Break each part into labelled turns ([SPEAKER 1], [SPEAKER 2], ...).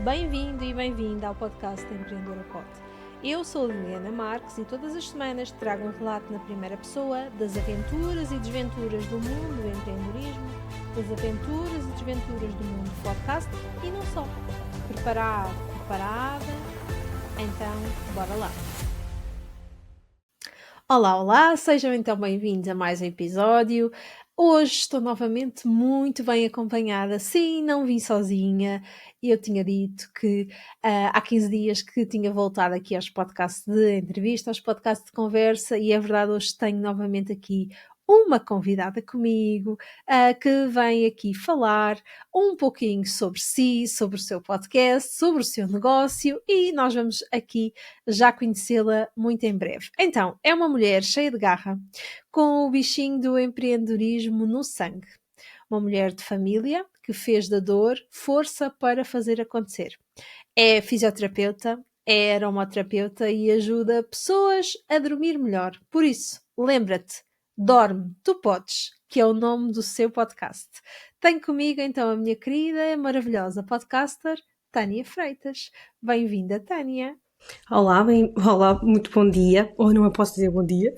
[SPEAKER 1] Bem-vindo e bem-vinda ao podcast da Empreendedora Pod. Eu sou a Liliana Marques e todas as semanas trago um relato na primeira pessoa das aventuras e desventuras do mundo do empreendedorismo, das aventuras e desventuras do mundo do podcast e não só. Preparado? Preparada? Então, bora lá! Olá, sejam então bem-vindos a mais um episódio. Hoje estou novamente muito bem acompanhada. Sim, não vim sozinha. Eu tinha dito que há 15 dias que tinha voltado aqui aos podcasts de entrevista, aos podcasts de conversa, e é verdade, hoje tenho novamente aqui uma convidada comigo que vem aqui falar um pouquinho sobre si, sobre o seu podcast, sobre o seu negócio, e nós vamos aqui já conhecê-la muito em breve. Então, é uma mulher cheia de garra, com o bichinho do empreendedorismo no sangue. Uma mulher de família que fez da dor força para fazer acontecer. É fisioterapeuta, é aromaterapeuta e ajuda pessoas a dormir melhor. Por isso, lembra-te, dorme, tu podes, que é o nome do seu podcast. Tenho comigo então a minha querida, maravilhosa podcaster, Tânia Freitas. Bem-vinda, Tânia.
[SPEAKER 2] Olá, muito bom dia. Ou não eu posso dizer bom dia.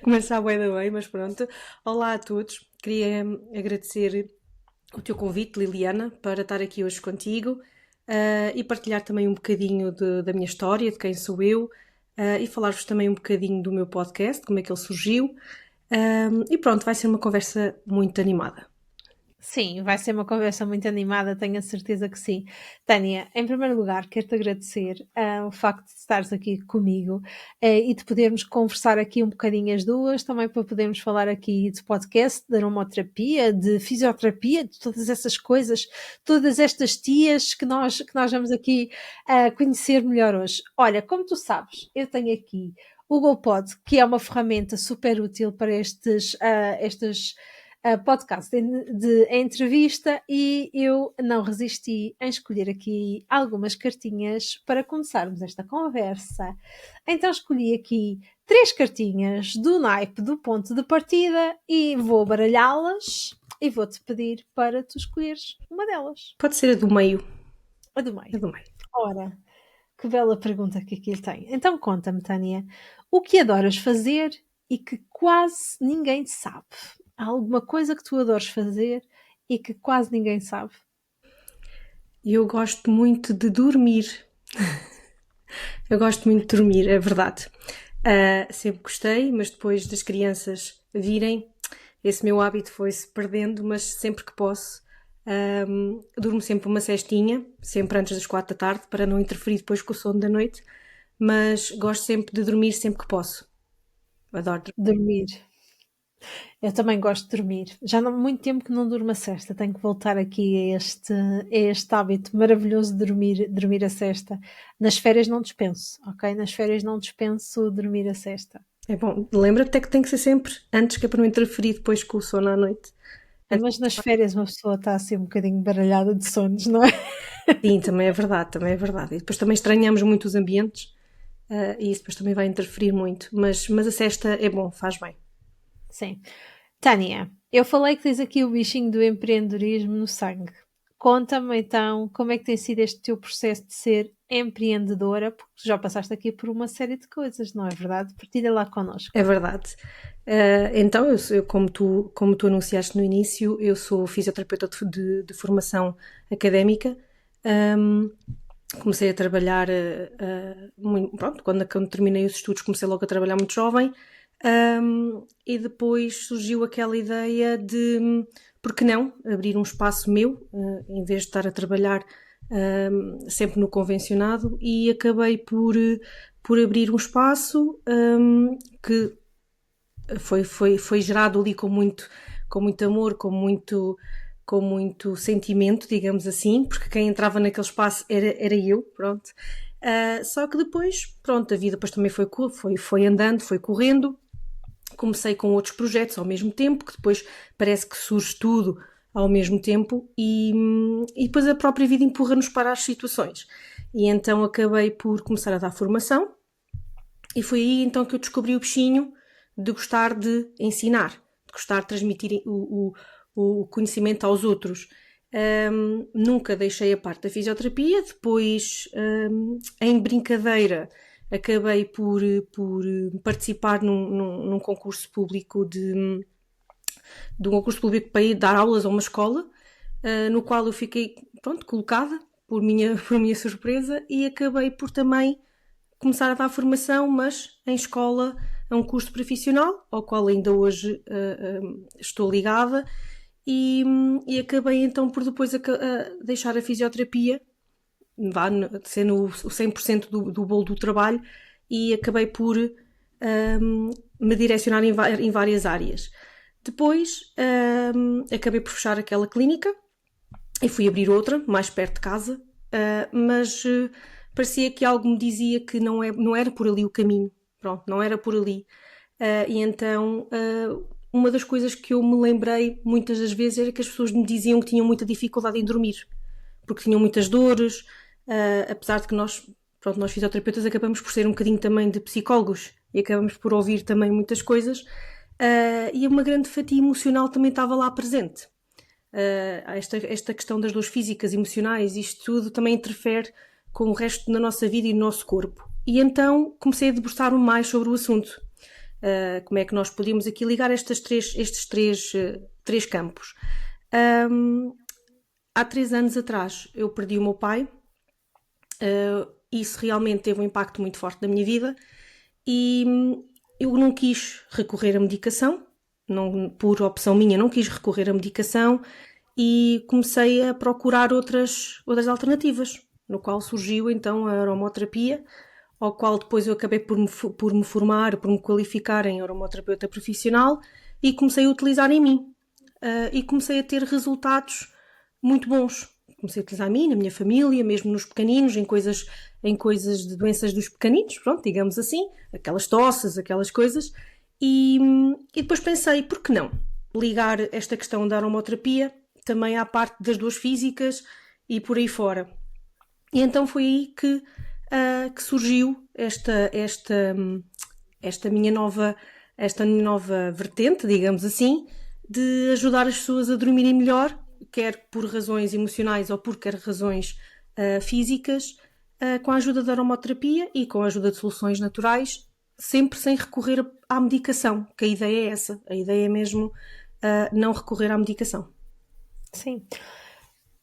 [SPEAKER 2] Começa a bué da bem, mas pronto. Olá a todos. Queria agradecer o teu convite, Liliana, para estar aqui hoje contigo e partilhar também um bocadinho da minha história, de quem sou eu, e falar-vos também um bocadinho do meu podcast, como é que ele surgiu. E pronto, vai ser uma conversa muito animada.
[SPEAKER 1] Sim, vai ser uma conversa muito animada, tenho a certeza que sim. Tânia, em primeiro lugar, quero-te agradecer o facto de estares aqui comigo e de podermos conversar aqui um bocadinho as duas, também para podermos falar aqui de podcast, de aromaterapia, de fisioterapia, de todas essas coisas, todas estas tias que nós vamos aqui conhecer melhor hoje. Olha, como tu sabes, eu tenho aqui o GoPod, que é uma ferramenta super útil para estes podcast de entrevista, e eu não resisti em escolher aqui algumas cartinhas para começarmos esta conversa. Então escolhi aqui 3 cartinhas do naipe do ponto de partida e vou baralhá-las e vou-te pedir para tu escolheres uma delas.
[SPEAKER 2] Pode ser a do meio.
[SPEAKER 1] A do
[SPEAKER 2] A
[SPEAKER 1] meio.
[SPEAKER 2] do meio.
[SPEAKER 1] Ora, que bela pergunta que aqui tem. Então conta-me, Tânia, o que adoras fazer e que quase ninguém sabe? Há alguma coisa que tu adores fazer e que quase ninguém sabe?
[SPEAKER 2] Eu gosto muito de dormir. Eu gosto muito de dormir, é verdade. Sempre gostei, mas depois das crianças virem, esse meu hábito foi-se perdendo, mas sempre que posso, durmo sempre uma cestinha, sempre antes das 4 da tarde, para não interferir depois com o sono da noite, mas gosto sempre de dormir sempre que posso. Adoro dormir.
[SPEAKER 1] Dormir. Eu também gosto de dormir. Já há muito tempo que não durmo a sesta. Tenho que voltar aqui a este hábito maravilhoso de dormir a sesta. Nas férias não dispenso, ok? Nas férias não dispenso dormir a sesta.
[SPEAKER 2] É bom, lembra-te até que tem que ser sempre antes, que é para não interferir depois com o sono à noite. Antes.
[SPEAKER 1] Mas nas férias uma pessoa está assim um bocadinho baralhada de sonhos, não é?
[SPEAKER 2] Sim, também é verdade, também é verdade. E depois também estranhamos muito os ambientes, e isso depois também vai interferir muito. Mas a sesta é bom, faz bem.
[SPEAKER 1] Sim. Tânia, eu falei que tens aqui o bichinho do empreendedorismo no sangue. Conta-me então como é que tem sido este teu processo de ser empreendedora, porque tu já passaste aqui por uma série de coisas, não é verdade? Partilha lá connosco.
[SPEAKER 2] É verdade. Então, como tu anunciaste no início, eu sou fisioterapeuta de formação académica. Um, Comecei a trabalhar, pronto, quando terminei os estudos, comecei logo a trabalhar muito jovem. E depois surgiu aquela ideia de, por que não, abrir um espaço meu, em vez de estar a trabalhar sempre no convencionado, e acabei por abrir um espaço que foi gerado ali com muito amor, com muito sentimento, digamos assim, porque quem entrava naquele espaço era eu, pronto. Só que depois, pronto, a vida depois também foi andando, foi correndo. Comecei com outros projetos ao mesmo tempo, que depois parece que surge tudo ao mesmo tempo, e depois a própria vida empurra-nos para as situações. E então acabei por começar a dar formação, e foi aí então que eu descobri o bichinho de gostar de ensinar, de gostar de transmitir o conhecimento aos outros. Nunca deixei a parte da fisioterapia. Depois, em brincadeira, acabei por participar num concurso público de um concurso público para ir dar aulas a uma escola, no qual eu fiquei, pronto, colocada por minha surpresa, e acabei por também começar a dar formação, mas em escola, a um curso profissional, ao qual ainda hoje estou ligada, e acabei então por depois deixar a fisioterapia, sendo o 100% do bolo do trabalho, e acabei por me direcionar em várias áreas. Depois acabei por fechar aquela clínica e fui abrir outra, mais perto de casa, mas parecia que algo me dizia que não era por ali o caminho. Pronto, não era por ali. E então, uma das coisas que eu me lembrei muitas das vezes era que as pessoas me diziam que tinham muita dificuldade em dormir, porque tinham muitas dores, apesar de que nós fisioterapeutas acabamos por ser um bocadinho também de psicólogos e acabamos por ouvir também muitas coisas, e uma grande fatia emocional também estava lá presente. Esta questão das dores físicas, emocionais, isto tudo também interfere com o resto da nossa vida e do nosso corpo. E então comecei a debruçar-me mais sobre o assunto. Como é que nós podíamos aqui ligar estes três campos. Há 3 anos atrás eu perdi o meu pai. Isso realmente teve um impacto muito forte na minha vida e eu não quis recorrer à medicação, por opção minha não quis recorrer à medicação, e comecei a procurar outras alternativas, no qual surgiu então a aromoterapia, ao qual depois eu acabei por me formar, por me qualificar em aromoterapeuta profissional, e comecei a utilizar em mim. E comecei a ter resultados muito bons. Comecei a utilizar em mim, na minha família, mesmo nos pequeninos, em coisas de doenças dos pequeninos, pronto, digamos assim, aquelas tosses, aquelas coisas. E depois pensei, por que não ligar esta questão da aromoterapia também à parte das dores físicas e por aí fora. E então foi aí que surgiu esta minha nova vertente, digamos assim, de ajudar as pessoas a dormirem melhor, quer por razões emocionais ou por quer razões físicas, com a ajuda da aromoterapia e com a ajuda de soluções naturais, sempre sem recorrer à medicação, que a ideia é essa. A ideia é mesmo não recorrer à medicação.
[SPEAKER 1] Sim.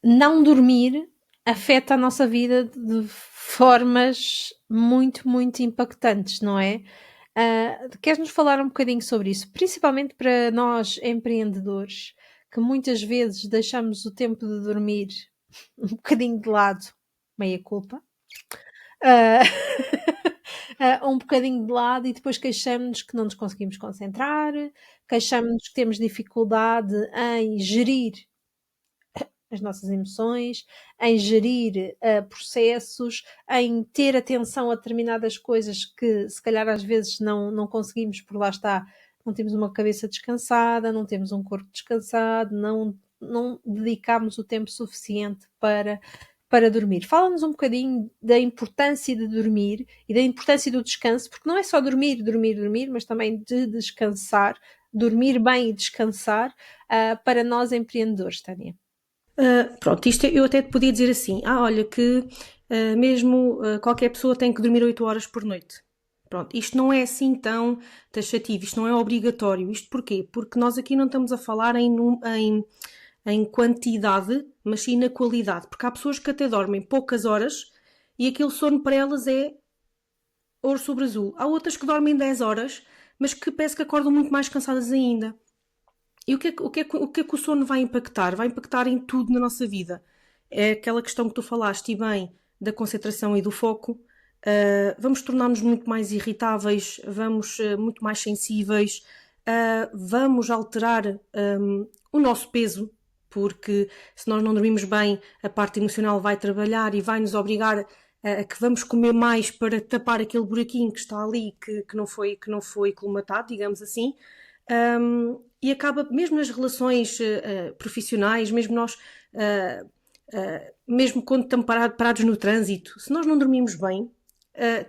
[SPEAKER 1] Não dormir afeta a nossa vida de formas muito, muito impactantes, não é? Queres-nos falar um bocadinho sobre isso? Principalmente para nós empreendedores, que muitas vezes deixamos o tempo de dormir um bocadinho de lado, meia culpa, um bocadinho de lado, e depois queixamos-nos que não nos conseguimos concentrar, queixamos-nos que temos dificuldade em gerir as nossas emoções, em gerir processos, em ter atenção a determinadas coisas que se calhar às vezes não conseguimos, por lá está, não temos uma cabeça descansada, não temos um corpo descansado, não dedicamos o tempo suficiente para dormir. Fala-nos um bocadinho da importância de dormir e da importância do descanso, porque não é só dormir, mas também de descansar, dormir bem e descansar, para nós empreendedores, Tânia.
[SPEAKER 2] Pronto, isto eu até te podia dizer assim, olha que mesmo qualquer pessoa tem que dormir 8 horas por noite. Pronto, isto não é assim tão taxativo, isto não é obrigatório. Isto porquê? Porque nós aqui não estamos a falar em quantidade, mas sim na qualidade. Porque há pessoas que até dormem poucas horas e aquele sono para elas é ouro sobre azul. Há outras que dormem 10 horas, mas que parece que acordam muito mais cansadas ainda. E o que é que o sono vai impactar? Vai impactar em tudo na nossa vida. É aquela questão que tu falaste, e bem, da concentração e do foco. Vamos tornar-nos muito mais irritáveis, vamos muito mais sensíveis, vamos alterar o nosso peso, porque se nós não dormimos bem, a parte emocional vai trabalhar e vai nos obrigar a que vamos comer mais para tapar aquele buraquinho que está ali, que não foi colmatado, digamos assim. E acaba, mesmo nas relações profissionais, mesmo nós, mesmo quando estamos parados no trânsito, se nós não dormimos bem,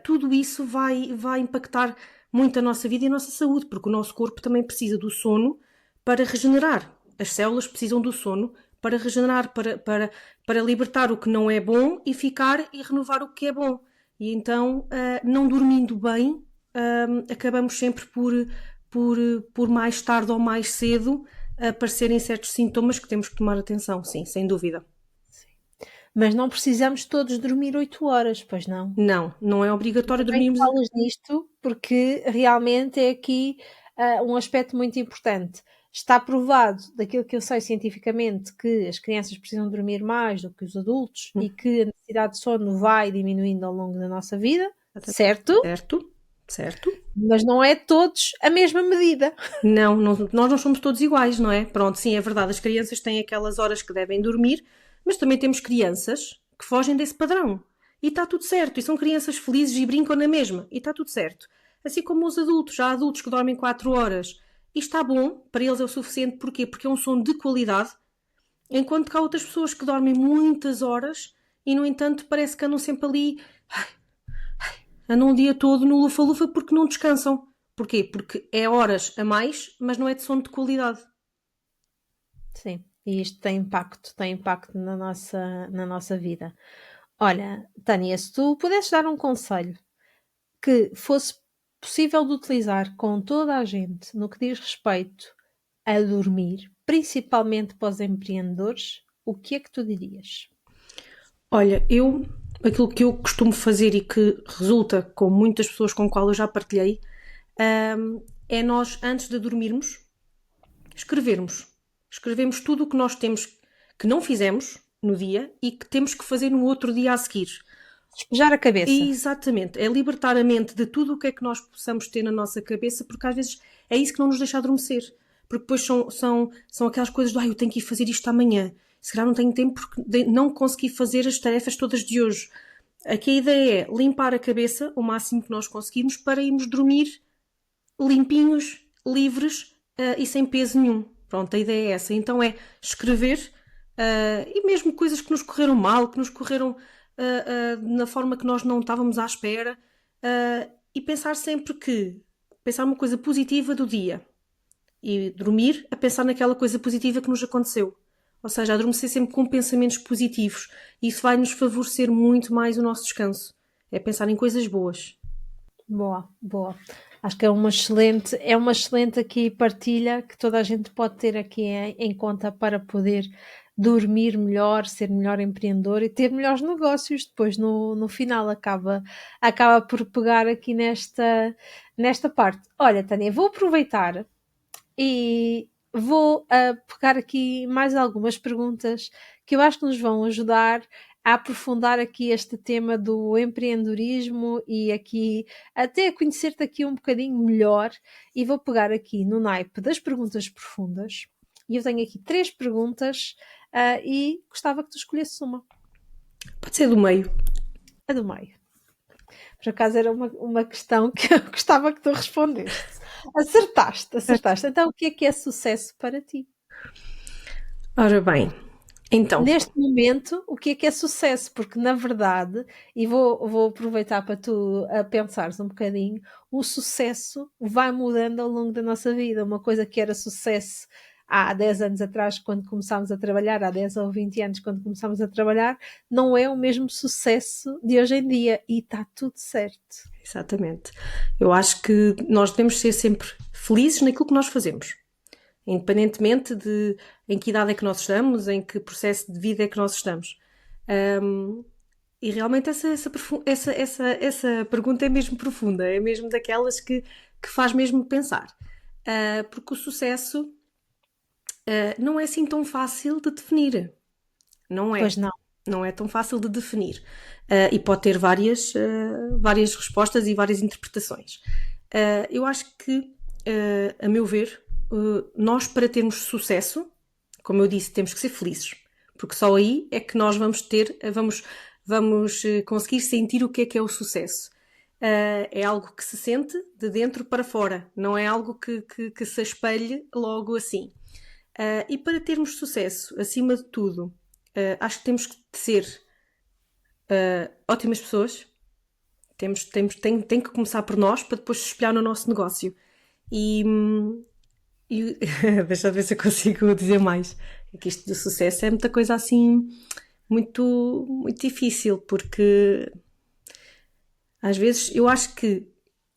[SPEAKER 2] tudo isso vai impactar muito a nossa vida e a nossa saúde, porque o nosso corpo também precisa do sono para regenerar. As células precisam do sono para regenerar, para libertar o que não é bom e ficar e renovar o que é bom. E então, não dormindo bem, acabamos sempre por mais tarde ou mais cedo aparecerem certos sintomas que temos que tomar atenção, sim, sem dúvida.
[SPEAKER 1] Mas não precisamos todos dormir 8 horas, pois não?
[SPEAKER 2] Não, não é obrigatório
[SPEAKER 1] Bem que
[SPEAKER 2] dormirmos.
[SPEAKER 1] falas nisto, porque realmente é aqui um aspecto muito importante. Está provado, daquilo que eu sei cientificamente, que as crianças precisam dormir mais do que os adultos e que a necessidade de sono vai diminuindo ao longo da nossa vida, certo?
[SPEAKER 2] Certo, certo.
[SPEAKER 1] Mas não é todos a mesma medida.
[SPEAKER 2] Não, nós não somos todos iguais, não é? Pronto, sim, é verdade, as crianças têm aquelas horas que devem dormir, mas também temos crianças que fogem desse padrão. E está tudo certo, e são crianças felizes e brincam na mesma, e está tudo certo. Assim como os adultos, há adultos que dormem 4 horas, e está bom, para eles é o suficiente, porquê? Porque é um sono de qualidade, enquanto que há outras pessoas que dormem muitas horas e, no entanto, parece que andam sempre ali, andam o dia todo no lufa-lufa porque não descansam. Porquê? Porque é horas a mais, mas não é de sono de qualidade.
[SPEAKER 1] Sim, e isto tem impacto na nossa vida. Olha, Tânia, se tu pudesses dar um conselho que fosse possível de utilizar com toda a gente no que diz respeito a dormir, principalmente para os empreendedores, o que é que tu dirias?
[SPEAKER 2] Olha, aquilo que eu costumo fazer e que resulta com muitas pessoas com qual eu já partilhei, é nós, antes de dormirmos, escrevermos. Escrevemos tudo o que nós temos que não fizemos no dia e que temos que fazer no outro dia a seguir.
[SPEAKER 1] Despejar a cabeça.
[SPEAKER 2] Exatamente, é libertar a mente de tudo o que é que nós possamos ter na nossa cabeça, porque às vezes é isso que não nos deixa adormecer. Porque depois são aquelas coisas do eu tenho que ir fazer isto amanhã. Se calhar não tenho tempo porque não consegui fazer as tarefas todas de hoje. Aqui a ideia é limpar a cabeça o máximo que nós conseguirmos para irmos dormir limpinhos, livres e sem peso nenhum. Pronto, a ideia é essa. Então é escrever e mesmo coisas que nos correram mal, que nos correram na forma que nós não estávamos à espera e pensar sempre pensar uma coisa positiva do dia e dormir a pensar naquela coisa positiva que nos aconteceu. Ou seja, adormecer sempre com pensamentos positivos. E isso vai nos favorecer muito mais o nosso descanso. É pensar em coisas boas.
[SPEAKER 1] Boa, boa. Acho que é uma excelente aqui partilha que toda a gente pode ter aqui em conta para poder dormir melhor, ser melhor empreendedor e ter melhores negócios. Depois no final acaba por pegar aqui nesta parte. Olha, Tânia, vou aproveitar e vou pegar aqui mais algumas perguntas que eu acho que nos vão ajudar a aprofundar aqui este tema do empreendedorismo e aqui até a conhecer-te aqui um bocadinho melhor e vou pegar aqui no naipe das perguntas profundas e eu tenho aqui 3 perguntas e gostava que tu escolhesses uma.
[SPEAKER 2] Pode ser do meio.
[SPEAKER 1] A do meio. Por acaso era uma questão que eu gostava que tu respondesse. Acertaste. Então, o que é sucesso para ti?
[SPEAKER 2] Ora bem, então.
[SPEAKER 1] Neste momento, o que é sucesso? Porque, na verdade, e vou aproveitar para tu pensares um bocadinho, o sucesso vai mudando ao longo da nossa vida. Uma coisa que era sucesso há 10 anos atrás, quando começámos a trabalhar, há 10 ou 20 anos, quando começámos a trabalhar, não é o mesmo sucesso de hoje em dia. E está tudo certo.
[SPEAKER 2] Exatamente. Eu acho que nós devemos ser sempre felizes naquilo que nós fazemos. Independentemente de em que idade é que nós estamos, em que processo de vida é que nós estamos. E realmente essa pergunta é mesmo profunda, é mesmo daquelas que faz mesmo pensar. Porque o sucesso não é assim tão fácil de definir. Não é.
[SPEAKER 1] Pois não.
[SPEAKER 2] Não é tão fácil de definir. E pode ter várias respostas e várias interpretações. Eu acho que, a meu ver, nós, para termos sucesso, como eu disse, temos que ser felizes, porque só aí é que nós vamos conseguir sentir o que é o sucesso. É algo que se sente de dentro para fora, não é algo que se espelhe logo assim. E para termos sucesso, acima de tudo, acho que temos que ser ótimas pessoas. Tem que começar por nós para depois se espelhar no nosso negócio. E deixa eu ver se eu consigo dizer mais. É que isto do sucesso é muita coisa assim, muito, muito difícil, porque às vezes eu acho que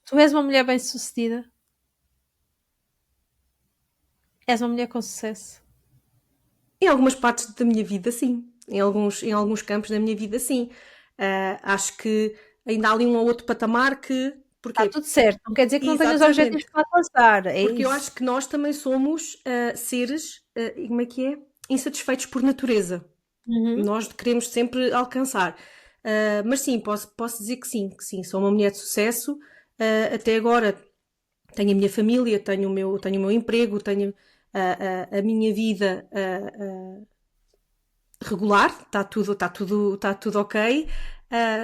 [SPEAKER 1] Tu és uma mulher bem-sucedida? És uma mulher com sucesso?
[SPEAKER 2] em algumas partes da minha vida, sim. Em alguns campos da minha vida, sim. Acho que ainda há ali um ou outro patamar que.
[SPEAKER 1] Está
[SPEAKER 2] Porquê?
[SPEAKER 1] tudo certo, não quer dizer que não tenhas objetivos
[SPEAKER 2] Exatamente.
[SPEAKER 1] para alcançar, é
[SPEAKER 2] Porque eu
[SPEAKER 1] isso.
[SPEAKER 2] acho que nós também somos seres, e como é que é? Insatisfeitos por natureza.
[SPEAKER 1] Uhum.
[SPEAKER 2] Nós queremos sempre alcançar. Mas sim, posso dizer que sim, sou uma mulher de sucesso. Até agora tenho a minha família, tenho o meu emprego, tenho a minha vida regular, está tudo ok.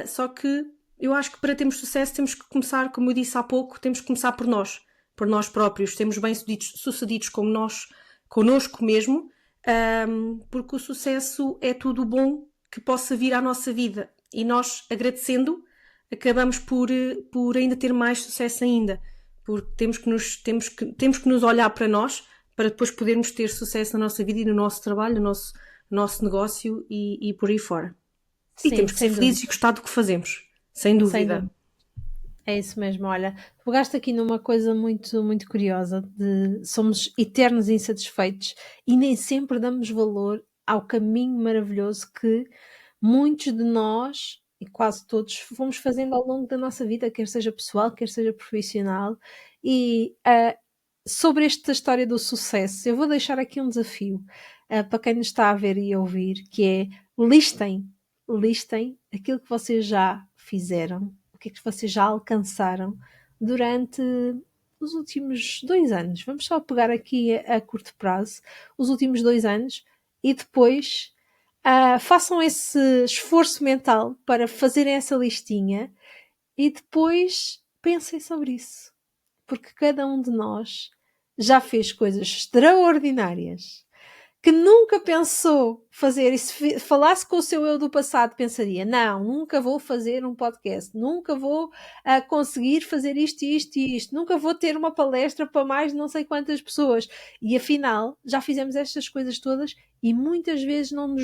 [SPEAKER 2] Só que eu acho que para termos sucesso temos que começar, como eu disse há pouco, temos que começar por nós próprios, sermos bem-sucedidos como nós, connosco mesmo, porque o sucesso é tudo o bom que possa vir à nossa vida. E nós, agradecendo, acabamos por ainda ter mais sucesso ainda. Porque temos que nos olhar para nós para depois podermos ter sucesso na nossa vida e no nosso trabalho, no nosso negócio e por aí fora. E
[SPEAKER 1] Sim,
[SPEAKER 2] temos que ser
[SPEAKER 1] sem
[SPEAKER 2] felizes e
[SPEAKER 1] dúvida,
[SPEAKER 2] gostar do que fazemos, sem
[SPEAKER 1] sem
[SPEAKER 2] dúvida.
[SPEAKER 1] dúvida. É isso mesmo, olha, pegaste aqui numa coisa muito, muito curiosa de somos eternos insatisfeitos e nem sempre damos valor ao caminho maravilhoso que muitos de nós, e quase todos, fomos fazendo ao longo da nossa vida, quer seja pessoal, quer seja profissional. E sobre esta história do sucesso, eu vou deixar aqui um desafio para quem nos está a ver e a ouvir, que é listem, listem aquilo que vocês já fizeram, o que é que vocês já alcançaram durante os últimos 2 anos. Vamos só pegar aqui a curto prazo, os últimos 2 anos, e depois façam esse esforço mental para fazerem essa listinha e depois pensem sobre isso. Porque cada um de nós já fez coisas extraordinárias que nunca pensou fazer, e se falasse com o seu eu do passado, pensaria: não, nunca vou fazer um podcast, nunca vou conseguir fazer isto, isto e isto, nunca vou ter uma palestra para mais de não sei quantas pessoas. E afinal, já fizemos estas coisas todas e muitas vezes não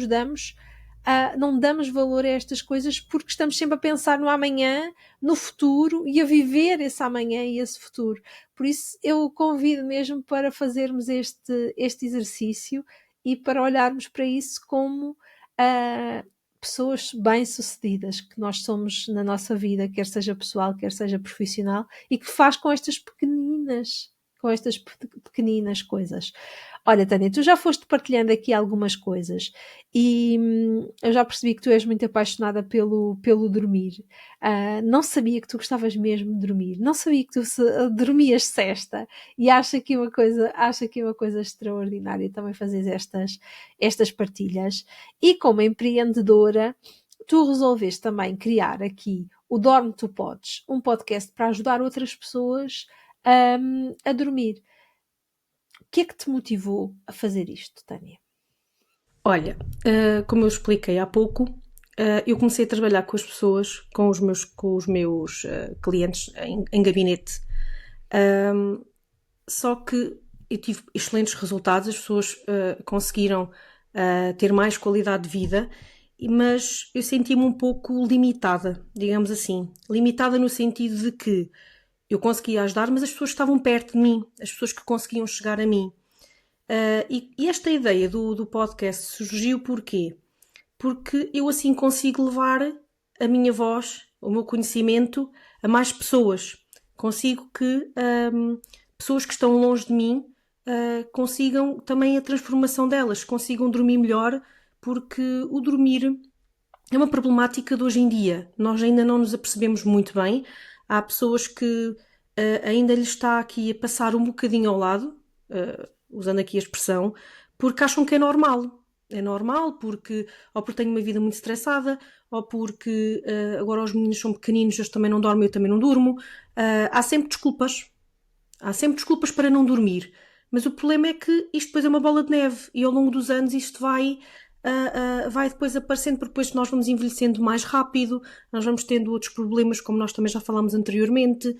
[SPEAKER 1] damos valor a estas coisas porque estamos sempre a pensar no amanhã, no futuro e a viver esse amanhã e esse futuro. Por isso, eu convido mesmo para fazermos este exercício e para olharmos para isso como pessoas bem-sucedidas que nós somos na nossa vida, quer seja pessoal, quer seja profissional, e que faz com estas pequeninas coisas. Olha, Tânia, tu já foste partilhando aqui algumas coisas e eu já percebi que tu és muito apaixonada pelo dormir. Não sabia que tu gostavas mesmo de dormir, não sabia que tu dormias cesta e acho aqui uma coisa extraordinária também fazer estas partilhas. E como empreendedora, tu resolveste também criar aqui o Dorme Tu Podes, um podcast para ajudar outras pessoas a dormir. O que é que te motivou a fazer isto, Tânia?
[SPEAKER 2] Olha, como eu expliquei há pouco, eu comecei a trabalhar com as pessoas, com os meus clientes em gabinete. Só que eu tive excelentes resultados, as pessoas conseguiram ter mais qualidade de vida, mas eu senti-me um pouco limitada, digamos assim. Limitada no sentido de que eu conseguia ajudar, mas as pessoas estavam perto de mim, as pessoas que conseguiam chegar a mim. E esta ideia do podcast surgiu porquê? Porque eu assim consigo levar a minha voz, o meu conhecimento a mais pessoas. Consigo que pessoas que estão longe de mim consigam também a transformação delas, consigam dormir melhor, porque o dormir é uma problemática de hoje em dia. Nós ainda não nos apercebemos muito bem. Há pessoas que ainda lhes está aqui a passar um bocadinho ao lado, usando aqui a expressão, porque acham que é normal. É normal porque ou porque tenho uma vida muito estressada, ou porque agora os meninos são pequeninos, eles também não dormem, eu também não durmo. Há sempre desculpas. Há sempre desculpas para não dormir. Mas o problema é que isto depois é uma bola de neve e ao longo dos anos isto vai depois aparecendo, porque depois nós vamos envelhecendo mais rápido, nós vamos tendo outros problemas, como nós também já falámos anteriormente.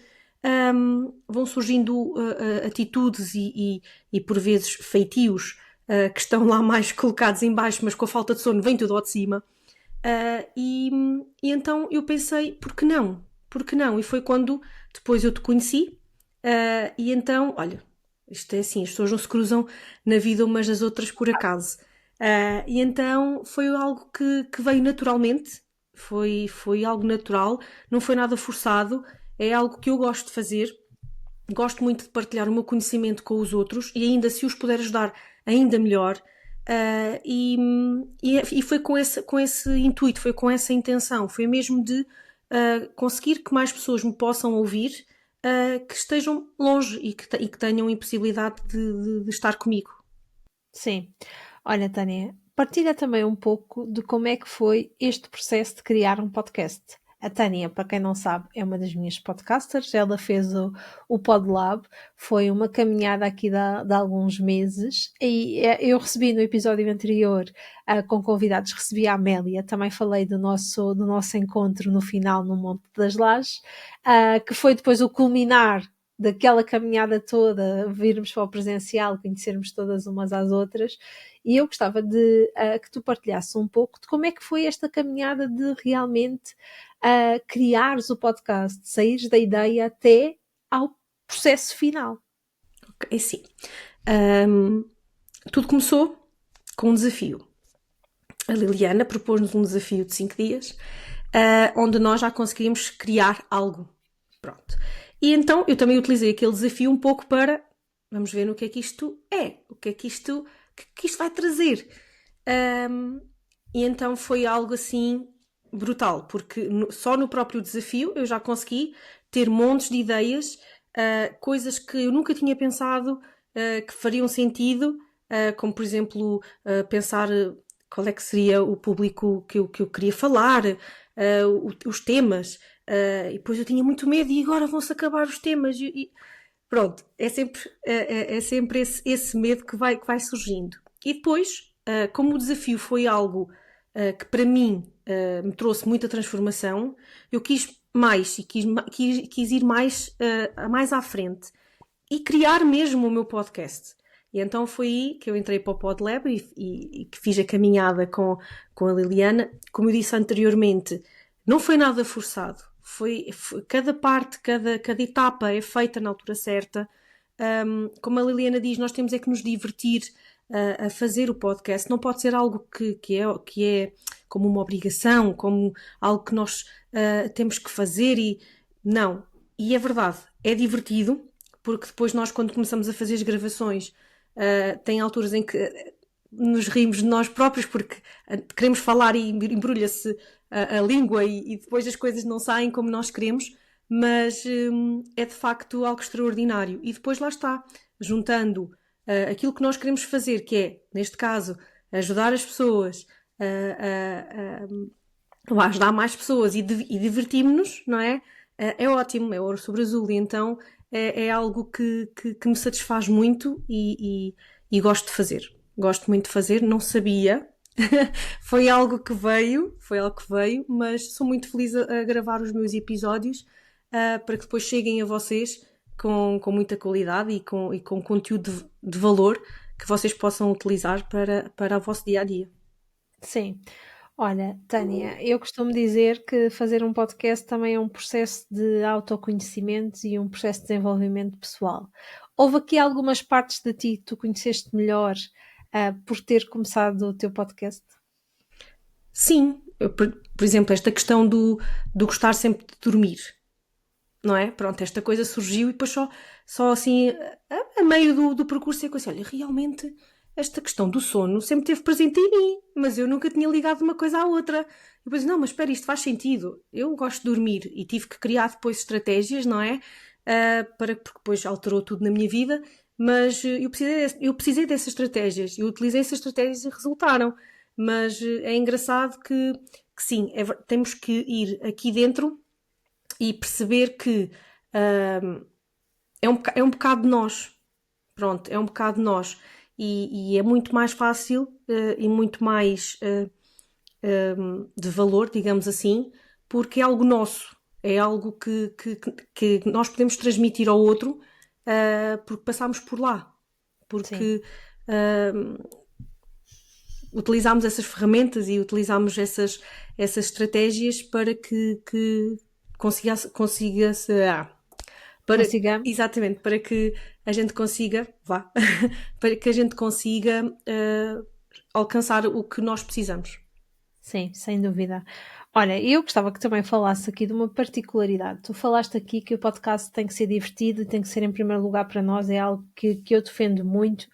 [SPEAKER 2] Vão surgindo atitudes e por vezes feitios que estão lá mais colocados em baixo, mas com a falta de sono vem tudo ao de cima. E então eu pensei, por que não? Por que não? E foi quando depois eu te conheci, e então, olha, isto é assim, as pessoas não se cruzam na vida umas das outras por acaso. E então foi algo que veio naturalmente, foi algo natural, não foi nada forçado, é algo que eu gosto de fazer. Gosto muito de partilhar o meu conhecimento com os outros e ainda se os puder ajudar, ainda melhor. E foi com esse intuito, foi com essa intenção, foi mesmo de conseguir que mais pessoas me possam ouvir, que estejam longe e que tenham a impossibilidade de estar comigo.
[SPEAKER 1] Sim. Olha, Tânia, partilha também um pouco de como é que foi este processo de criar um podcast. A Tânia, para quem não sabe, é uma das minhas podcasters. Ela fez o PodLab. Foi uma caminhada aqui de alguns meses. E eu recebi no episódio anterior, com convidados, recebi a Amélia. Também falei do nosso encontro no final no Monte das Lajes, que foi depois o culminar daquela caminhada toda, virmos para o presencial, conhecermos todas umas às outras, e eu gostava de que tu partilhasses um pouco de como é que foi esta caminhada de realmente criares o podcast, saíres da ideia até ao processo final.
[SPEAKER 2] Ok, sim. Tudo começou com um desafio. A Liliana propôs-nos um desafio de 5 dias, onde nós já conseguimos criar algo. Pronto. E então eu também utilizei aquele desafio um pouco para vamos ver no que é que isto é, o que é que isto vai trazer. E então foi algo assim brutal, porque só no próprio desafio eu já consegui ter montes de ideias, coisas que eu nunca tinha pensado que fariam sentido, como por exemplo pensar qual é que seria o público que eu queria falar, os temas. E depois eu tinha muito medo e agora vão-se acabar os temas pronto, é sempre esse medo que vai surgindo. E depois, como o desafio foi algo que para mim me trouxe muita transformação, eu quis mais e quis ir mais à frente e criar mesmo o meu podcast. E então foi aí que eu entrei para o PodLab e que fiz a caminhada com a Liliana. Como eu disse anteriormente, não foi nada forçado. Foi cada parte, cada etapa é feita na altura certa. Como a Liliana diz, nós temos é que nos divertir a fazer o podcast. Não pode ser algo que é como uma obrigação, como algo que nós temos que fazer. Não. E é verdade, é divertido, porque depois nós, quando começamos a fazer as gravações, tem alturas em que nos rimos de nós próprios porque queremos falar e embrulha-se a língua e depois as coisas não saem como nós queremos, mas é de facto algo extraordinário. E depois lá está, juntando aquilo que nós queremos fazer, que é, neste caso, ajudar as pessoas, ajudar mais pessoas e divertirmos-nos, não é? É ótimo, é ouro sobre azul. E então é algo que me satisfaz muito e gosto de fazer. Gosto muito de fazer, não sabia. Foi algo que veio, mas sou muito feliz a gravar os meus episódios para que depois cheguem a vocês com muita qualidade e com conteúdo de valor que vocês possam utilizar para o vosso dia-a-dia.
[SPEAKER 1] Sim. Olha, Tânia, eu costumo dizer que fazer um podcast também é um processo de autoconhecimento e um processo de desenvolvimento pessoal. Houve aqui algumas partes de ti que tu conheceste melhor por ter começado o teu podcast?
[SPEAKER 2] Sim, por exemplo, esta questão do gostar sempre de dormir, não é? Pronto, esta coisa surgiu e depois só assim, a meio do percurso, é que eu disse, olha, realmente esta questão do sono sempre esteve presente em mim, mas eu nunca tinha ligado uma coisa à outra. E depois, não, mas espera, isto faz sentido. Eu gosto de dormir e tive que criar depois estratégias, não é? Porque depois alterou tudo na minha vida, mas eu precisei dessas estratégias. Eu utilizei essas estratégias e resultaram. Mas é engraçado que sim, temos que ir aqui dentro e perceber que é um bocado de nós. Pronto, é um bocado de nós. E é muito mais fácil e muito mais de valor, digamos assim, porque é algo nosso. É algo que nós podemos transmitir ao outro porque passamos por lá. Porque utilizámos essas ferramentas e utilizámos essas estratégias para que consiga-se
[SPEAKER 1] Consigamos?
[SPEAKER 2] exatamente, para que a gente consiga, para que a gente consiga alcançar o que nós precisamos.
[SPEAKER 1] Sim, sem dúvida. Olha, eu gostava que também falasse aqui de uma particularidade. Tu falaste aqui que o podcast tem que ser divertido e tem que ser em primeiro lugar para nós, é algo que eu defendo muito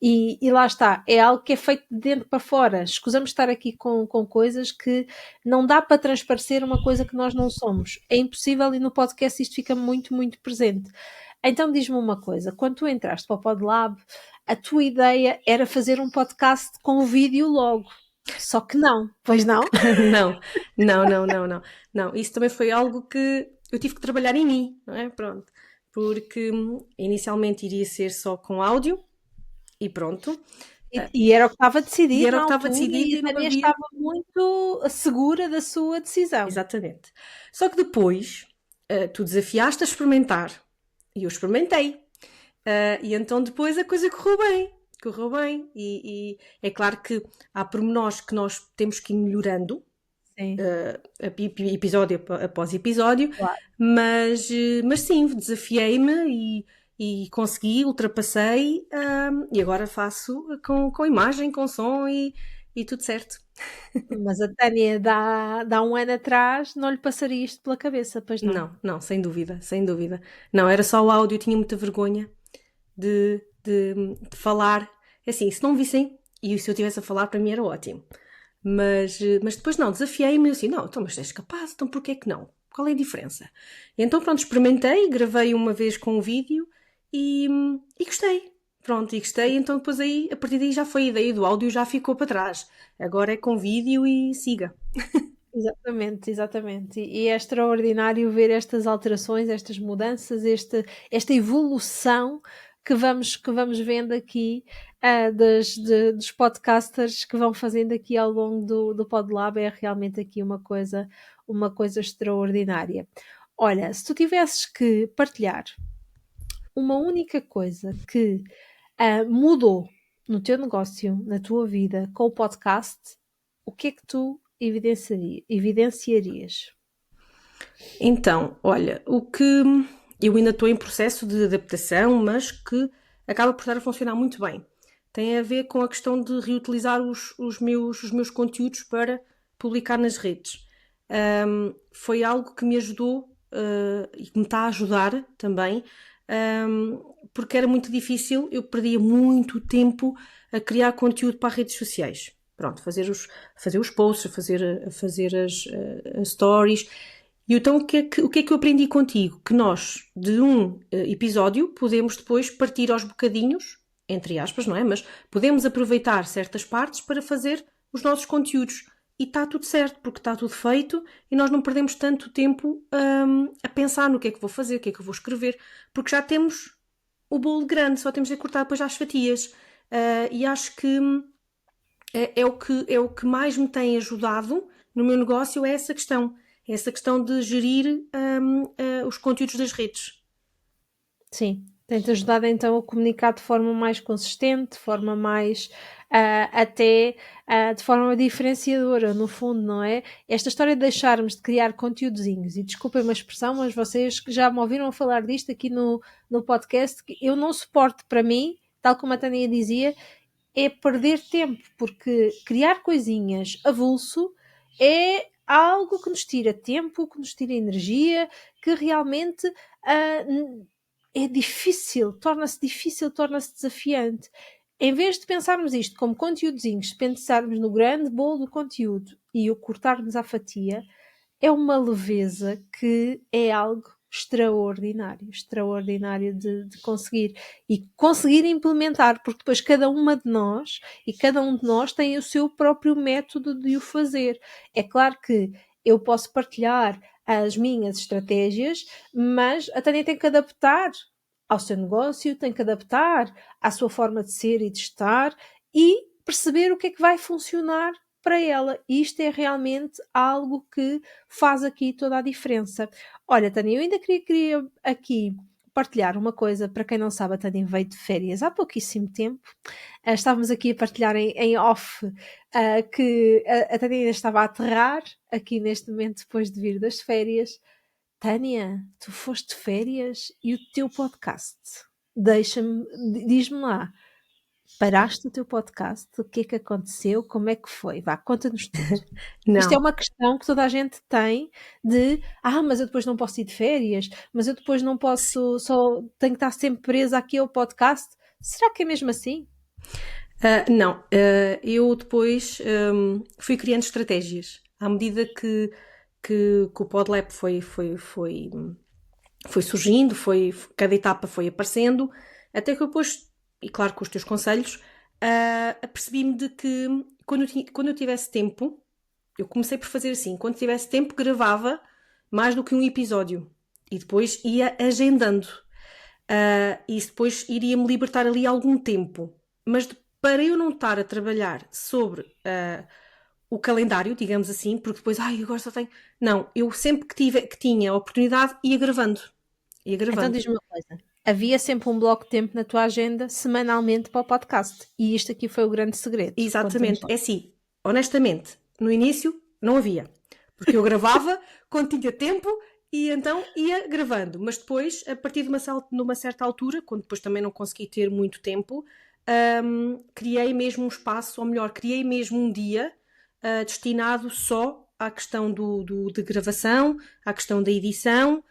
[SPEAKER 1] e lá está, é algo que é feito de dentro para fora. Escusamos estar aqui com coisas que não dá para transparecer uma coisa que nós não somos. É impossível e no podcast isto fica muito, muito presente. Então diz-me uma coisa, quando tu entraste para o PodLab, a tua ideia era fazer um podcast com vídeo logo. Só que não, pois não?
[SPEAKER 2] Não, não, não, não, não. Não, isso também foi algo que eu tive que trabalhar em mim, não é? Pronto. Porque inicialmente iria ser só com áudio e pronto.
[SPEAKER 1] E era o que estava
[SPEAKER 2] E
[SPEAKER 1] decidido
[SPEAKER 2] era o
[SPEAKER 1] na
[SPEAKER 2] que estava
[SPEAKER 1] altura
[SPEAKER 2] decidido
[SPEAKER 1] e
[SPEAKER 2] e
[SPEAKER 1] a
[SPEAKER 2] não
[SPEAKER 1] Tânia
[SPEAKER 2] havia.
[SPEAKER 1] estava muito segura da sua decisão.
[SPEAKER 2] Exatamente. Só que depois tu desafiaste a experimentar e eu experimentei. E então depois a coisa correu bem. Correu bem. E é claro que há pormenores que nós temos que ir melhorando,
[SPEAKER 1] Sim,
[SPEAKER 2] episódio após episódio,
[SPEAKER 1] claro.
[SPEAKER 2] mas sim, desafiei-me e consegui, ultrapassei, e agora faço com imagem, com som e tudo certo.
[SPEAKER 1] Mas a Tânia dá um ano atrás não lhe passaria isto pela cabeça, pois não?
[SPEAKER 2] Não, não, sem dúvida, sem dúvida. Não, era só o áudio, eu tinha muita vergonha de falar. Assim, se não me vissem, e se eu estivesse a falar, para mim era ótimo. Mas depois não, desafiei-me assim, não, então, mas és capaz, então porquê que não? Qual é a diferença? E então pronto, experimentei, gravei uma vez com o vídeo e gostei. Pronto, e gostei, então depois aí, a partir daí já foi a ideia do áudio, já ficou para trás. Agora é com vídeo e siga.
[SPEAKER 1] Exatamente, exatamente. E é extraordinário ver estas alterações, estas mudanças, esta evolução que vamos vendo aqui dos podcasters que vão fazendo aqui ao longo do PodLab. É realmente aqui uma coisa extraordinária. Olha, se tu tivesses que partilhar uma única coisa que mudou no teu negócio, na tua vida, com o podcast, o que é que tu evidenciarias?
[SPEAKER 2] Então, olha, o que eu ainda estou em processo de adaptação, mas que acaba por estar a funcionar muito bem. Tem a ver com a questão de reutilizar os meus conteúdos para publicar nas redes. Foi algo que me ajudou e que me está a ajudar também, porque era muito difícil, eu perdia muito tempo a criar conteúdo para as redes sociais. Pronto, fazer os posts, a fazer as stories. E então o que é que eu aprendi contigo? Que nós, de um episódio, podemos depois partir aos bocadinhos, entre aspas, não é? Mas podemos aproveitar certas partes para fazer os nossos conteúdos. E está tudo certo, porque está tudo feito e nós não perdemos tanto tempo a pensar no que é que vou fazer, o que é que eu vou escrever, porque já temos o bolo grande, só temos de cortar depois às fatias. E acho que é o que mais me tem ajudado no meu negócio, é essa questão. É essa questão de gerir os conteúdos das redes.
[SPEAKER 1] Sim, tem-te ajudado então a comunicar de forma mais consistente, de forma mais até de forma diferenciadora, no fundo, não é? Esta história de deixarmos de criar conteúdozinhos, e desculpem a expressão, mas vocês que já me ouviram falar disto aqui no podcast, que eu não suporto para mim, tal como a Tânia dizia, é perder tempo, porque criar coisinhas avulso é algo que nos tira tempo, que nos tira energia, que realmente é difícil, torna-se desafiante. Em vez de pensarmos isto como conteúdozinhos, pensarmos no grande bolo do conteúdo e o cortarmos à fatia, é uma leveza que é algo extraordinário, extraordinário de conseguir e conseguir implementar, porque depois cada uma de nós e cada um de nós tem o seu próprio método de o fazer. É claro que eu posso partilhar as minhas estratégias, mas a Tânia tem que adaptar ao seu negócio, tem que adaptar à sua forma de ser e de estar e perceber o que é que vai funcionar para ela. E isto é realmente algo que faz aqui toda a diferença. Olha, Tânia, eu ainda queria aqui partilhar uma coisa. Para quem não sabe, a Tânia veio de férias há pouquíssimo tempo. Estávamos aqui a partilhar em off que a Tânia ainda estava a aterrar aqui neste momento depois de vir das férias. Tânia, tu foste de férias e o teu podcast? Diz-me lá, paraste o teu podcast? O que é que aconteceu? Como é que foi? Vá, conta-nos tudo. Isto é
[SPEAKER 2] Não,
[SPEAKER 1] uma questão que toda a gente tem de mas eu depois não posso ir de férias, mas eu depois não posso, só tenho que estar sempre presa aqui ao podcast. Será que é mesmo assim?
[SPEAKER 2] Não, eu depois fui criando estratégias. À medida que o PodLab foi surgindo, cada etapa foi aparecendo, até que eu depois, e claro com os teus conselhos, apercebi-me de que quando eu tivesse tempo, eu comecei por fazer assim, quando tivesse tempo gravava mais do que um episódio e depois ia agendando. E isso depois iria-me libertar ali algum tempo. Mas para eu não estar a trabalhar sobre o calendário, digamos assim, porque depois, agora só tenho... Não, eu sempre que tinha a oportunidade ia gravando. Ia
[SPEAKER 1] Então
[SPEAKER 2] gravando.
[SPEAKER 1] diz-me uma coisa. Havia sempre um bloco de tempo na tua agenda semanalmente para o podcast. E isto aqui foi o grande segredo. Conta-nos
[SPEAKER 2] Exatamente.
[SPEAKER 1] lá.
[SPEAKER 2] É assim, honestamente, no início não havia. Porque eu gravava quando tinha tempo e então ia gravando. Mas depois, a partir de uma certa altura, quando depois também não consegui ter muito tempo, criei mesmo um espaço, ou melhor, criei mesmo um dia destinado só à questão de gravação, à questão da edição.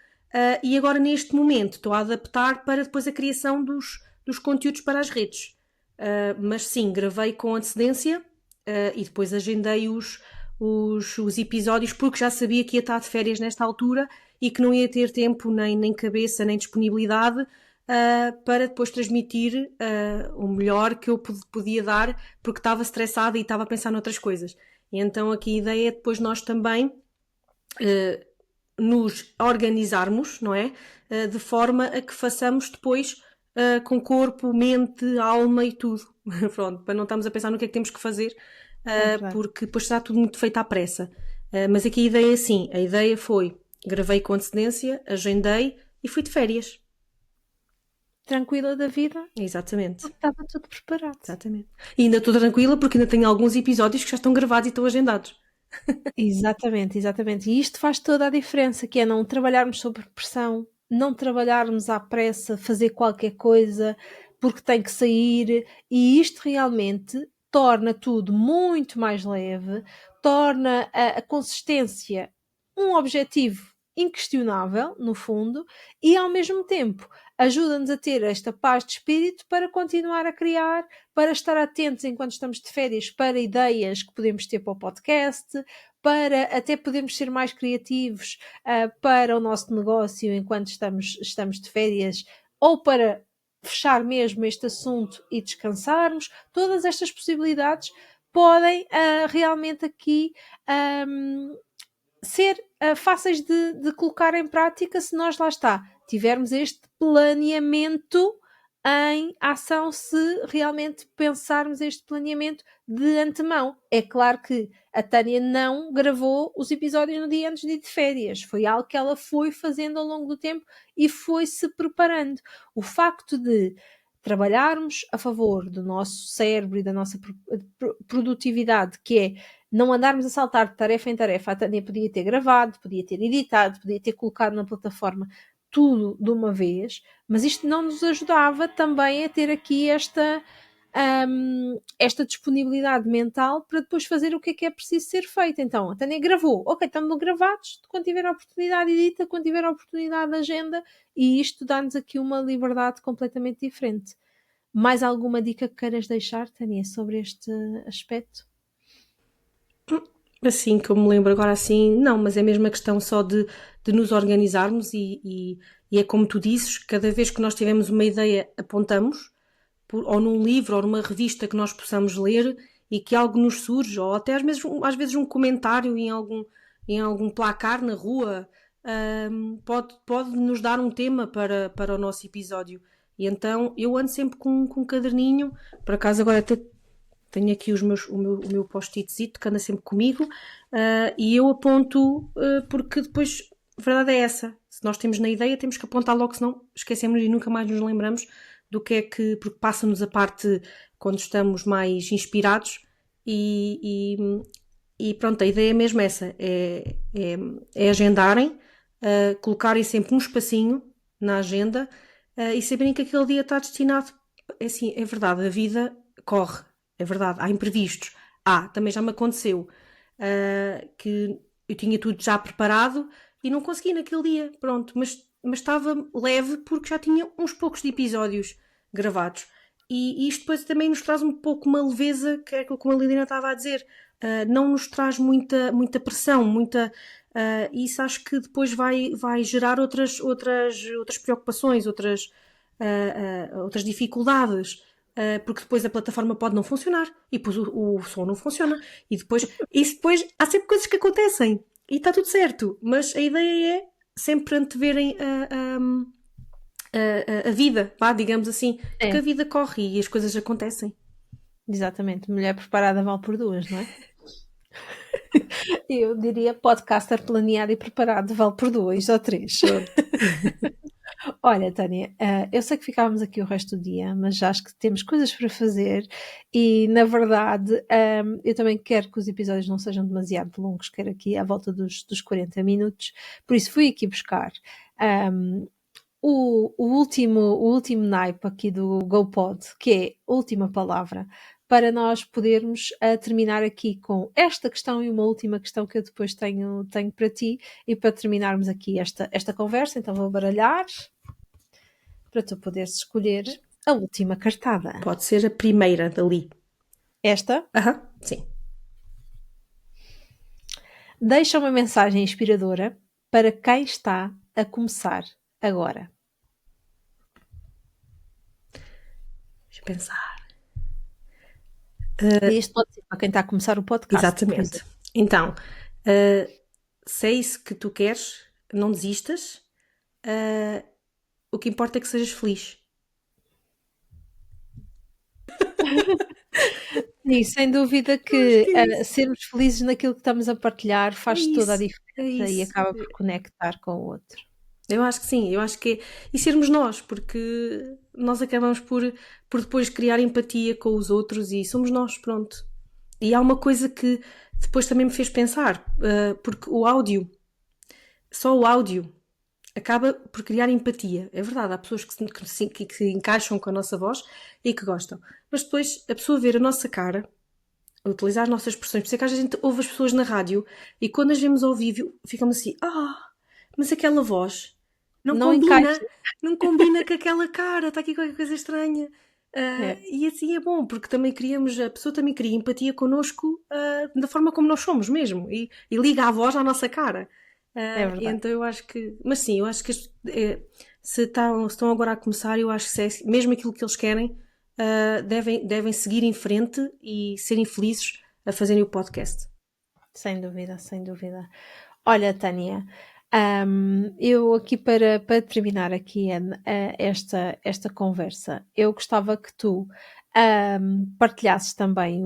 [SPEAKER 2] E agora, neste momento, estou a adaptar para depois a criação dos conteúdos para as redes. Mas sim, gravei com antecedência e depois agendei os episódios porque já sabia que ia estar de férias nesta altura e que não ia ter tempo, nem cabeça, nem disponibilidade para depois transmitir o melhor que eu podia dar porque estava estressada e estava a pensar noutras coisas. E então aqui a ideia é depois nós também nos organizarmos, não é? De forma a que façamos depois com corpo, mente, alma e tudo. Pronto, para não estarmos a pensar no que é que temos que fazer, porque depois está tudo muito feito à pressa. Mas aqui a ideia é assim, a ideia foi, gravei com antecedência, agendei e fui de férias.
[SPEAKER 1] Tranquila da vida?
[SPEAKER 2] Exatamente.
[SPEAKER 1] Estava tudo preparado.
[SPEAKER 2] Exatamente. E ainda estou tranquila porque ainda tenho alguns episódios que já estão gravados e estão agendados.
[SPEAKER 1] Exatamente, exatamente. E isto faz toda a diferença, que é não trabalharmos sob pressão, não trabalharmos à pressa, fazer qualquer coisa porque tem que sair, e isto realmente torna tudo muito mais leve, torna a consistência um objetivo inquestionável, no fundo, e ao mesmo tempo ajuda-nos a ter esta paz de espírito para continuar a criar, para estar atentos enquanto estamos de férias para ideias que podemos ter para o podcast, para até podermos ser mais criativos para o nosso negócio enquanto estamos de férias, ou para fechar mesmo este assunto e descansarmos. Todas estas possibilidades podem realmente aqui ser fáceis de colocar em prática se nós, lá está, tivermos este planeamento em ação, se realmente pensarmos este planeamento de antemão. É claro que a Tânia não gravou os episódios no dia antes de ir de férias. Foi algo que ela foi fazendo ao longo do tempo e foi-se preparando. O facto de trabalharmos a favor do nosso cérebro e da nossa produtividade, que é não andarmos a saltar de tarefa em tarefa. A Tânia podia ter gravado, podia ter editado, podia ter colocado na plataforma tudo de uma vez, mas isto não nos ajudava também a ter aqui esta disponibilidade mental para depois fazer o que é preciso ser feito. Então, a Tânia gravou. Ok, estamos gravados. Quando tiver a oportunidade, edita. Quando tiver a oportunidade, agenda. E isto dá-nos aqui uma liberdade completamente diferente. Mais alguma dica que queiras deixar, Tânia, sobre este aspecto?
[SPEAKER 2] Assim, que eu me lembro agora assim, não, mas é mesmo a questão só de nos organizarmos e é como tu dizes, cada vez que nós tivermos uma ideia, apontamos, ou num livro ou numa revista que nós possamos ler e que algo nos surge, ou até às vezes um comentário em algum placar na rua, pode nos dar um tema para o nosso episódio. E então eu ando sempre com um caderninho, por acaso agora até tenho aqui o meu post-itzito que anda sempre comigo e eu aponto porque depois a verdade é essa. Se nós temos na ideia, temos que apontar logo, senão esquecemos e nunca mais nos lembramos do que é que... Porque passa-nos a parte quando estamos mais inspirados e pronto, a ideia é mesmo essa. É agendarem, colocarem sempre um espacinho na agenda e saberem que aquele dia está destinado... É assim, é verdade, a vida corre. É verdade, há imprevistos. Também já me aconteceu que eu tinha tudo já preparado e não consegui naquele dia, pronto, mas estava leve porque já tinha uns poucos de episódios gravados. E isto depois também nos traz um pouco uma leveza, que é como a Liliana estava a dizer, não nos traz muita pressão, isso acho que depois vai gerar outras preocupações, outras dificuldades. Porque depois a plataforma pode não funcionar e depois o som não funciona e depois há sempre coisas que acontecem e está tudo certo, mas a ideia é sempre anteverem a vida, digamos assim, porque a vida corre e as coisas acontecem.
[SPEAKER 1] Exatamente, mulher preparada vale por duas, não é? Eu diria podcaster planeado e preparado vale por 2 ou 3. Olha, Tânia, eu sei que ficávamos aqui o resto do dia, mas já acho que temos coisas para fazer e, na verdade, eu também quero que os episódios não sejam demasiado longos, quero aqui à volta dos 40 minutos, por isso fui aqui buscar o último naipe aqui do GoPod, que é a última palavra, para nós podermos terminar aqui com esta questão e uma última questão que eu depois tenho para ti e para terminarmos aqui esta conversa. Então vou baralhar para tu poderes escolher a última cartada.
[SPEAKER 2] Pode ser a primeira dali.
[SPEAKER 1] Esta?
[SPEAKER 2] Sim.
[SPEAKER 1] Deixa uma mensagem inspiradora para quem está a começar agora.
[SPEAKER 2] Deixa eu pensar.
[SPEAKER 1] Isto pode ser para quem está a começar o podcast.
[SPEAKER 2] Exatamente. Então, se é isso que tu queres, não desistas. O que importa é que sejas feliz.
[SPEAKER 1] E sem dúvida que sermos felizes naquilo que estamos a partilhar faz toda a diferença e acaba por conectar com o outro.
[SPEAKER 2] Eu acho que sim, eu acho que e sermos nós, porque nós acabamos por depois criar empatia com os outros e somos nós, pronto. E há uma coisa que depois também me fez pensar, porque só o áudio acaba por criar empatia. É verdade, há pessoas que se encaixam com a nossa voz e que gostam. Mas depois a pessoa ver a nossa cara, utilizar as nossas expressões, por isso é que às vezes a gente ouve as pessoas na rádio e quando as vemos ao vivo ficamos assim, mas aquela voz não combina com aquela cara, está aqui qualquer coisa estranha. E assim é bom, porque também a pessoa também cria empatia connosco da forma como nós somos mesmo e liga a voz à nossa cara. Então eu acho que, mas sim, eu acho que se estão agora a começar, eu acho que se é mesmo aquilo que eles querem, devem seguir em frente e serem felizes a fazerem o podcast.
[SPEAKER 1] Sem dúvida, sem dúvida. Olha, Tânia, eu aqui para terminar aqui esta conversa, eu gostava que tu partilhasses também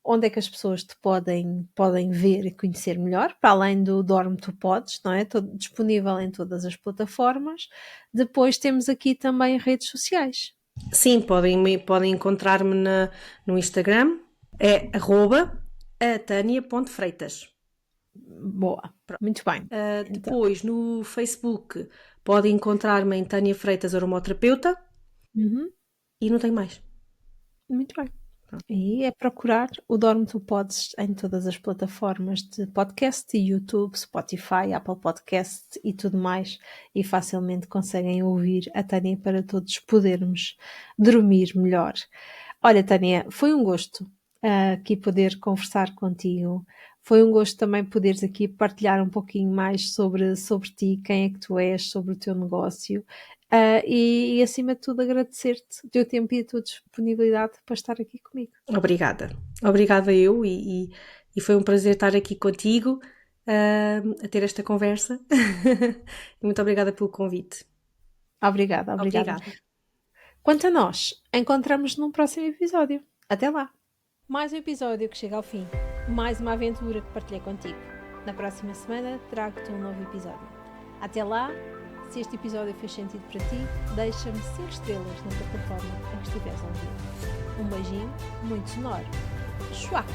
[SPEAKER 1] onde é que as pessoas te podem ver e conhecer melhor, para além do Dorme Tu Podes, não é? Todo disponível em todas as plataformas. Depois temos aqui também redes sociais.
[SPEAKER 2] Sim, podem encontrar-me no Instagram, é @atania.freitas.
[SPEAKER 1] Boa, muito bem.
[SPEAKER 2] Depois no Facebook podem encontrar-me em Tânia Freitas Aromoterapeuta e não tenho mais.
[SPEAKER 1] Muito bem. E é procurar o Dorme Tu Podes em todas as plataformas de podcast, YouTube, Spotify, Apple Podcast e tudo mais, e facilmente conseguem ouvir a Tânia para todos podermos dormir melhor. Olha, Tânia, foi um gosto aqui poder conversar contigo. Foi um gosto também poderes aqui partilhar um pouquinho mais sobre ti, quem é que tu és, sobre o teu negócio. E acima de tudo agradecer-te o teu tempo e a tua disponibilidade para estar aqui comigo.
[SPEAKER 2] Obrigada eu e foi um prazer estar aqui contigo a ter esta conversa. Muito obrigada pelo convite.
[SPEAKER 1] Obrigada. Quanto a nós, encontramos-nos num próximo episódio. Até lá! Mais um episódio que chega ao fim. Mais uma aventura que partilhei contigo. Na próxima semana trago-te um novo episódio. Até lá, se este episódio fez sentido para ti, deixa-me 5 estrelas na plataforma em que estiveres a ouvir. Um beijinho muito sonoro. Schwack!